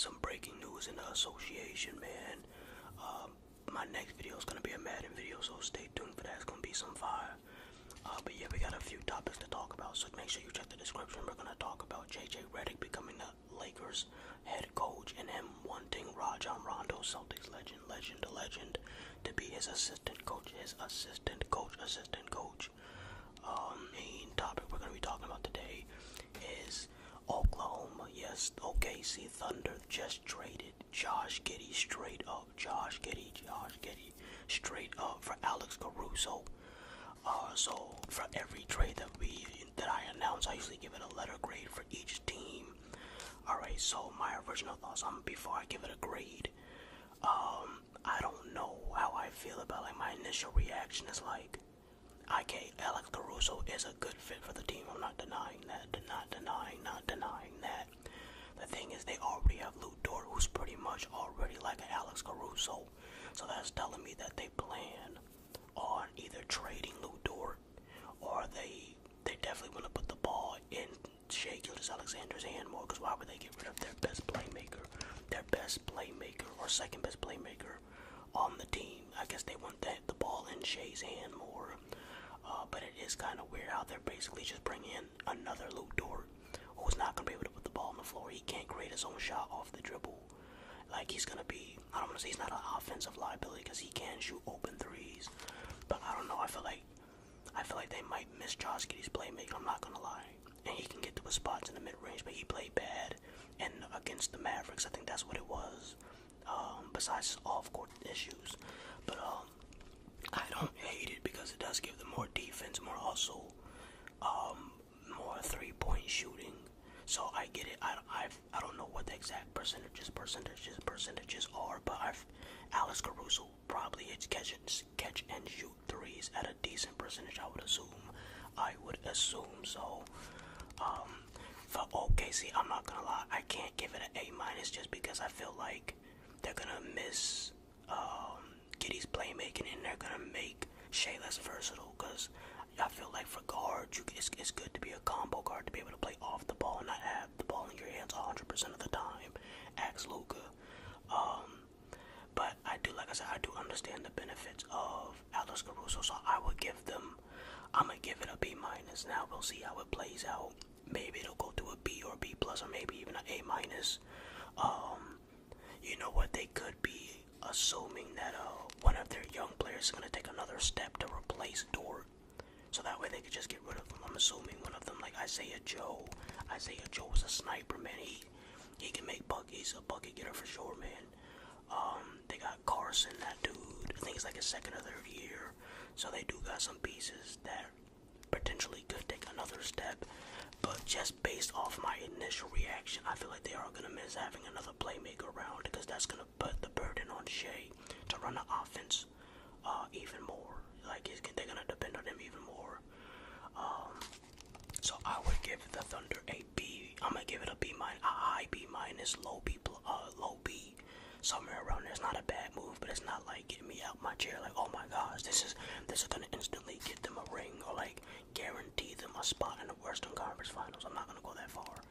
some breaking news in the association, man. My next video is gonna be a Madden video, so stay tuned for that. It's gonna be some fire. But yeah, we got a few topics to talk about, so make sure you check the description. We're gonna talk about JJ Redick becoming the Lakers head coach and him wanting Rajon Rondo, Celtics legend, to be his assistant coach. Main topic we're gonna be talking about today is Oklahoma. Yes, OKC Thunder just traded Josh Giddey straight up. Josh Giddey straight up for Alex Caruso. So for every trade that I announce, I usually give it a letter grade for each team. Alright, so my original thoughts before I give it a grade. I don't know how I feel about my initial reaction is okay, Alex Caruso is a good fit for the team. I'm not denying that. Not denying that. The thing is, they already have Dort, who's pretty much already like an Alex Caruso. So that's telling me that they plan on either trading Dort or they definitely want to put the ball in Shai Gilgeous-Alexander's hand more, because why would they get rid of their best playmaker or second best playmaker on the team? I guess they want the ball in Shai's hand more. But it is kind of weird how they're basically just bringing in another Dort who's not going to be able to put the ball on the floor. He can't create his own shot off the dribble. He's going to be, I don't want to say he's not an offensive liability because he can shoot open threes. But I don't know, I feel like they might miss Josh Giddey's playmaking, I'm not going to lie. And he can get to his spots in the mid-range, but he played bad. And against the Mavericks, I think that's what it was. Besides off-court issues. But I don't hate it because it does give them more defense, more hustle, more three-point shooting. So I get it. I don't know what the exact percentages are, but Alex Caruso probably hits catch and shoot threes at a decent percentage. I would assume so. For OKC, I'm not gonna lie, I can't give it an A- just because I feel like they're gonna miss Giddey's playmaking, and they're gonna make Shai less versatile, because I feel like for guards, it's good to be a combo guard, to be able to play off the ball and not have the ball in your hands 100% of the time. Ask Luka. But like I said, I do understand the benefits of Alex Caruso, so I'm gonna give it a B-. Now we'll see how it plays out. Maybe it'll go to a B or B+, or maybe even an A-. You know what, they could be assuming that one of their young players is going to take another step to replace Dort, so that way they could just get rid of them. I'm assuming one of them, like Isaiah Joe was a sniper, man. He can make buckets. He's a bucket getter for sure, man. They got Carson, that dude, I think he's like his second or third year, so they do got some pieces that potentially could take another step. But just based off my initial reaction, I feel like they are going to miss having another playmaker around, because that's going to put the burden on Shai to run the offense even more. They're going to depend on him even more. So I would give the Thunder a B. I'm going to give it a B-, a high B-, low B, somewhere around there. It's not a bad move, but it's not like getting me out my chair like, oh my gosh, this is going to instantly get them a ring, or guarantee them a spot in the Western Conference Finals. I'm not going to go that far.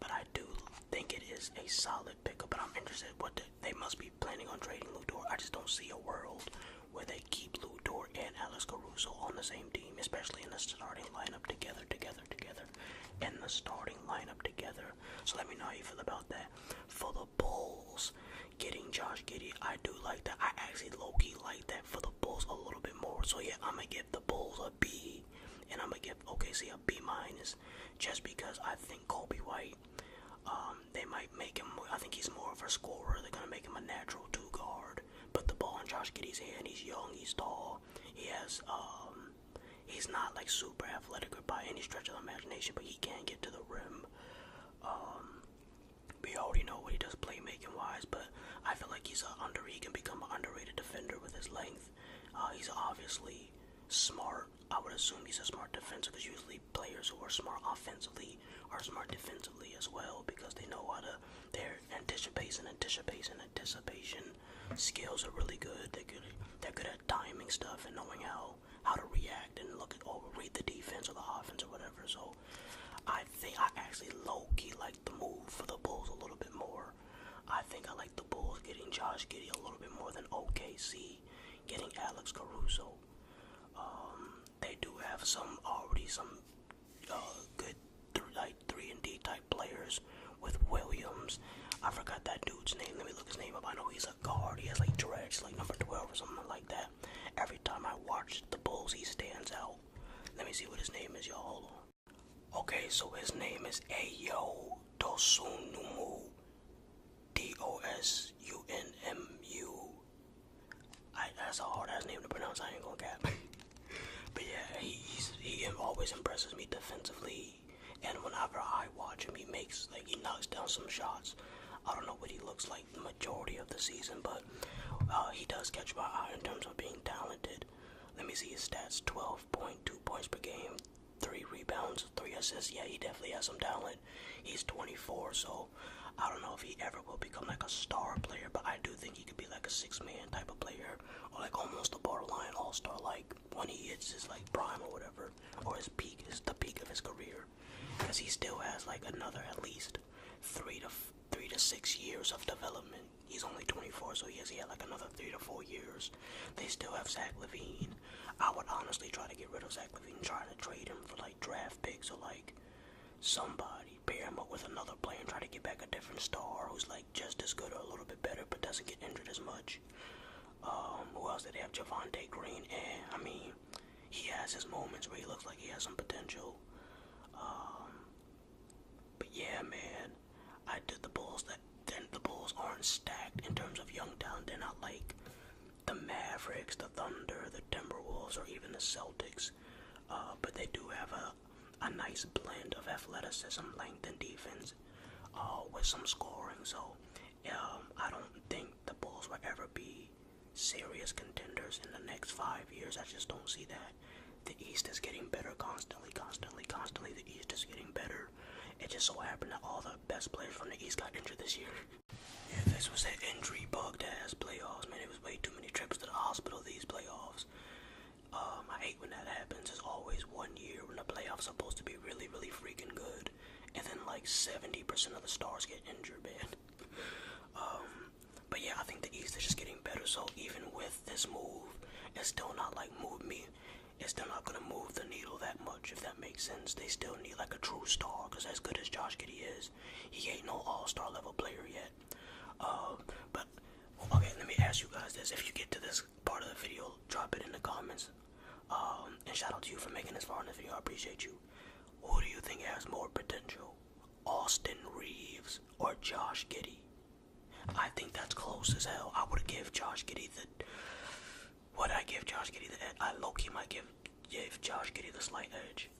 But I do think it is a solid pickup, but I'm interested what they must be planning on trading Dort. I just don't see a world where they keep Dort and Alex Caruso on the same team, especially in the starting lineup together. So let me know how you feel about that. For the Bulls, getting Josh Giddey, I do like that. I actually low-key like that for the Bulls a little bit more. So yeah, I'm going to give the Bulls a B, and I'm going to give OKC a B-, just because I think Kobe White, they might make him, I think he's more of a scorer. They're going to make him a natural two-guard. Put the ball in Josh Giddey's hand. He's young, he's tall. He has, he's not super athletic or by any stretch of the imagination, but he can get to the rim. We already know what he does playmaking-wise, but I feel like he can become an underrated defender with his length. He's obviously smart. I would assume he's a smart defender, because usually players who are smart offensively are smart defensively as well, because they know how to, their anticipation skills are really good. They're good at timing stuff and knowing how to react and read the defense or the offense or whatever. So I think I actually low-key like the move for the Bulls a little bit think I like the Bulls getting Josh Giddey a little bit more than OKC getting Alex Caruso. They do have some good 3-and-D type players with Williams. I forgot that dude's name. Let me look his name up. I know he's a guard. He has like dreads, like number 12 or something like that. Every time I watch the Bulls, he stands out. Let me see what his name is, y'all. Hold on. Okay, so his name is Ayo Dosunmu. Dosunmu. That's a hard ass name to pronounce. I ain't gonna cap. But yeah, he always impresses me defensively. And whenever I watch him, he knocks down some shots. I don't know what he looks like the majority of the season, but he does catch my eye in terms of being talented. Let me see his stats: 12.2 points per game, 3 rebounds, 3 assists. Yeah, he definitely has some talent. He's 24, so I don't know if he ever will become like a star player, but I do think he could be like a 6-man type of player, or like almost a borderline all-star, like when he hits his like prime or whatever, or his peak is the peak of his career, because he still has like another at least 3 to 6 years of development. He's only 24, so he had like another 3 to 4 years. They still have Zach LaVine. I would honestly try to get rid of Zach LaVine, try to trade him for like draft picks or like somebody, pair him up with another player and try to get back a different star who's like just as good or a little bit better but doesn't get injured as much. Who else did they have? Javonte Green. I mean, he has his moments where he looks like he has some potential. But yeah, man, the Bulls aren't stacked in terms of young talent. They're not like the Mavericks, the Thunder, the Timberwolves, or even the Celtics. But they do have a nice blend of athleticism, length, and defense, with some scoring. So I don't think the Bulls will ever be serious contenders in the next 5 years. I just don't see that. The East is getting better constantly. The East is getting better. It just so happened that all the best players from the East got injured this year. Yeah, this was an injury-bugged ass playoffs, man. It was way too many trips to the hospital these playoffs. I hate when that happens. There's always 1 year when the playoffs are supposed to be really, really freaking good, and then like 70% of the stars get injured, man. But yeah, I think the East is just getting better. So even with this move, it's still not like it's still not gonna move the needle that much, if that makes sense. They still need like a true star, because as good as Josh Giddey is, he ain't no all-star level player yet. But okay, let me ask you guys this: if you get to this part of the video, drop it in the comments. And shout out to you for making this far in the video. I appreciate you. Who do you think has more potential, Austin Reeves or Josh Giddey? I think that's close as hell. I would give Josh Giddey the. Would I give Josh Giddey the edge? I low-key might give Josh Giddey the slight edge.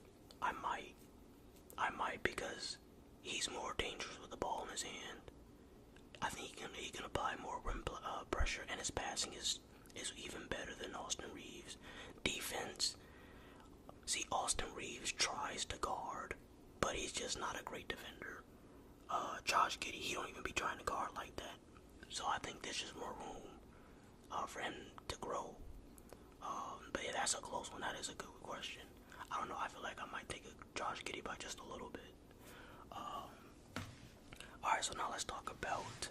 I might because he's more dangerous with the ball in his hand. I think he can apply more rim pressure, and his passing is even better than Austin Reeves. Defense. See, Austin Reeves tries to guard, but he's just not a great defender. Josh Giddey, he don't even be trying to guard like that. So I think there's just more room for him to grow. But yeah, that's a close one. That is a good question. I don't know. I feel like I might take Josh Giddey by just a little bit. Alright, so now let's talk about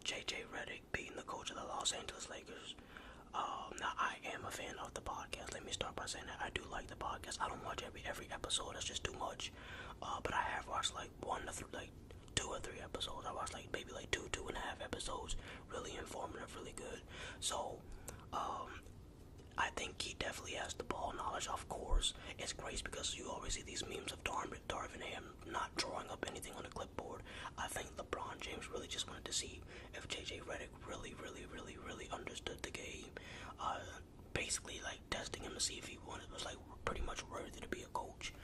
JJ Redick being the coach of the Los Angeles Lakers. Now, I am a fan of the podcast. Let me start by saying that I do like the podcast. I don't watch every episode. That's just too much. But I have watched like 2 or 3 episodes. I watched maybe 2.5 episodes. Really informative, really good. So, I think he definitely has the ball knowledge. Of course, it's crazy because you always see these memes of Darvin Ham not drawing up anything on the clipboard. I think LeBron James really just wanted to see if JJ Redick really understood the game. Basically, testing him to see if he was pretty much worthy to be a coach.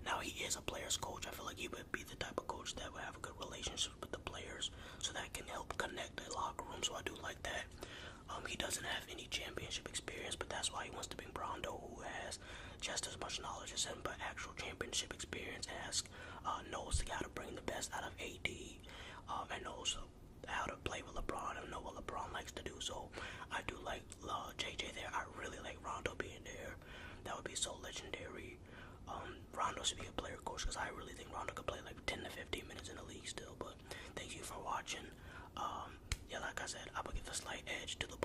Now he is a player's coach. I feel like he would be the type of coach that would have a good relationship with the players, so that can help connect the locker room. So I do like that. He doesn't have any championship experience, but that's why he wants to bring Rondo, who has just as much knowledge as him, but actual championship experience, knows how to bring the best out of AD, and knows how to play with LeBron and know what LeBron likes to do. So I do like JJ there. I really like Rondo being there. That would be so legendary. Rondo should be a player coach, because I really think Rondo could play 10 to 15 minutes in the league still. But thank you for watching. like I said, I would give a slight edge to the